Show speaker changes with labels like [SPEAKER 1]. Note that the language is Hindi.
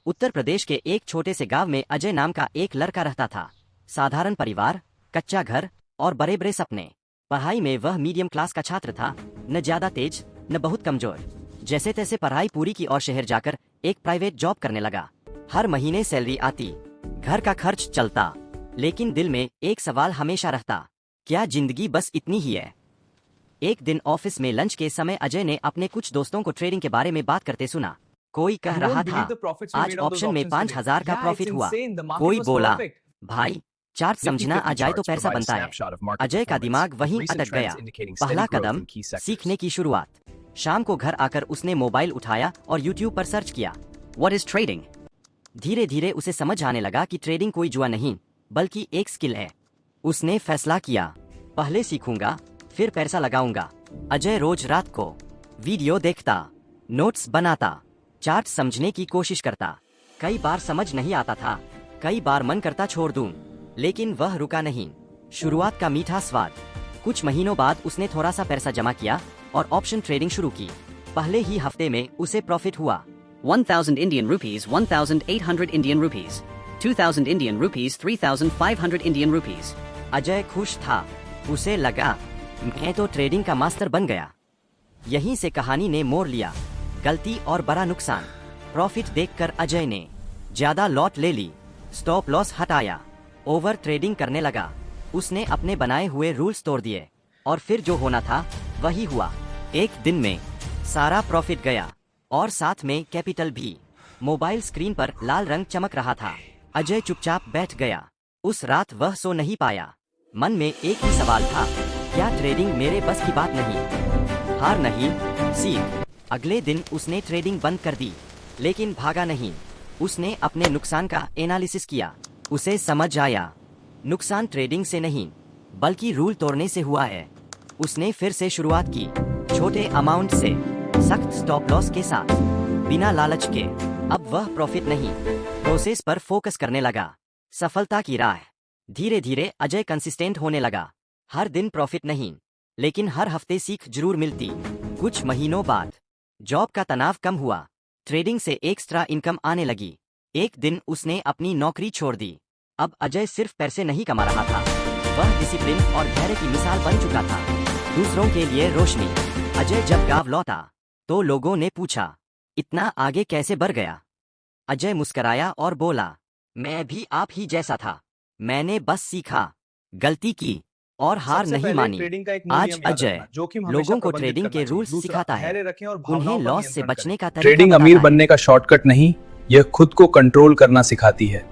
[SPEAKER 1] उत्तर प्रदेश के एक छोटे से गांव में अजय नाम का एक लड़का रहता था। साधारण परिवार, कच्चा घर और बड़े बड़े सपने। पढ़ाई में वह मीडियम क्लास का छात्र था, न ज्यादा तेज न बहुत कमजोर। जैसे तैसे पढ़ाई पूरी की और शहर जाकर एक प्राइवेट जॉब करने लगा। हर महीने सैलरी आती, घर का खर्च चलता, लेकिन दिल में एक सवाल हमेशा रहता, क्या जिंदगी बस इतनी ही है? एक दिन ऑफिस में लंच के समय अजय ने अपने कुछ दोस्तों को ट्रेडिंग के बारे में बात करते सुना। कोई कह रहा था, आज ऑप्शन में 5,000 का प्रॉफिट हुआ। कोई बोला, भाई चार्ट समझना आ जाए तो पैसा बनता है। अजय का दिमाग वहीं अटक गया। पहला कदम, सीखने की शुरुआत। शाम को घर आकर उसने मोबाइल उठाया और यूट्यूब पर सर्च किया, व्हाट इज ट्रेडिंग। धीरे धीरे उसे समझ आने लगा कि ट्रेडिंग कोई जुआ नहीं, बल्कि एक स्किल है। उसने फैसला किया, पहले सीखूंगा फिर पैसा लगाऊंगा। अजय रोज रात को वीडियो देखता, नोट्स बनाता, चार्ट समझने की कोशिश करता। कई बार समझ नहीं आता था, कई बार मन करता छोड़ दूं, लेकिन वह रुका नहीं। शुरुआत का मीठा स्वाद। कुछ महीनों बाद उसने थोड़ा सा पैसा जमा किया और ऑप्शन ट्रेडिंग शुरू की। पहले ही हफ्ते में उसे प्रॉफिट हुआ।
[SPEAKER 2] 1,000 Indian rupees, 1,800 Indian rupees, 2,000 Indian rupees, 3,500 Indian rupees.
[SPEAKER 1] Ajay खुश था। उसे लगा, मैं तो ट्रेडिंग का मास्टर बन गया। यहीं से कहानी ने मोड़ लिया। गलती और बड़ा नुकसान। प्रॉफिट देखकर अजय ने ज्यादा लॉट ले ली, स्टॉप लॉस हटाया, ओवर ट्रेडिंग करने लगा। उसने अपने बनाए हुए रूल्स तोड़ दिए और फिर जो होना था वही हुआ। एक दिन में सारा प्रॉफिट गया और साथ में कैपिटल भी। मोबाइल स्क्रीन पर लाल रंग चमक रहा था। अजय चुपचाप बैठ गया। उस रात वह सो नहीं पाया। मन में एक ही सवाल था, क्या ट्रेडिंग मेरे बस की बात नहीं? हार नहीं, सीख। अगले दिन उसने ट्रेडिंग बंद कर दी, लेकिन भागा नहीं। उसने अपने नुकसान का एनालिसिस किया। उसे समझ आया, नुकसान ट्रेडिंग से नहीं बल्कि रूल तोड़ने से हुआ है। उसने फिर से शुरुआत की, छोटे अमाउंट से, सख्त स्टॉप लॉस के साथ, बिना लालच के। अब वह प्रॉफिट नहीं, प्रोसेस पर फोकस करने लगा। सफलता की राह। धीरे धीरे अजय कंसिस्टेंट होने लगा। हर दिन प्रॉफिट नहीं, लेकिन हर हफ्ते सीख जरूर मिलती। कुछ महीनों बाद जॉब का तनाव कम हुआ, ट्रेडिंग से एक्स्ट्रा इनकम आने लगी। एक दिन उसने अपनी नौकरी छोड़ दी। अब अजय सिर्फ पैसे नहीं कमा रहा था, वह डिसिप्लिन और धैर्य की मिसाल बन चुका था। दूसरों के लिए रोशनी। अजय जब गांव लौटा तो लोगों ने पूछा, इतना आगे कैसे बढ़ गया? अजय मुस्कराया और बोला, मैं भी आप ही जैसा था। मैंने बस सीखा, गलती की और हार नहीं मानी। आज अजय लोगों को ट्रेडिंग के रूल्स सिखाता है, उन्हें लॉस से बचने का तरीका
[SPEAKER 3] ट्रेडिंग अमीर बनने का शॉर्टकट नहीं, यह खुद को कंट्रोल करना सिखाती है।